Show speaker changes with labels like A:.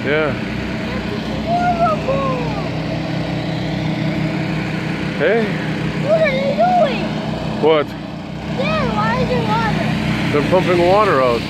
A: Yeah.
B: That's horrible.
A: Hey?
B: What are they doing?
A: What?
B: Dad, why is there water?
A: They're pumping water out.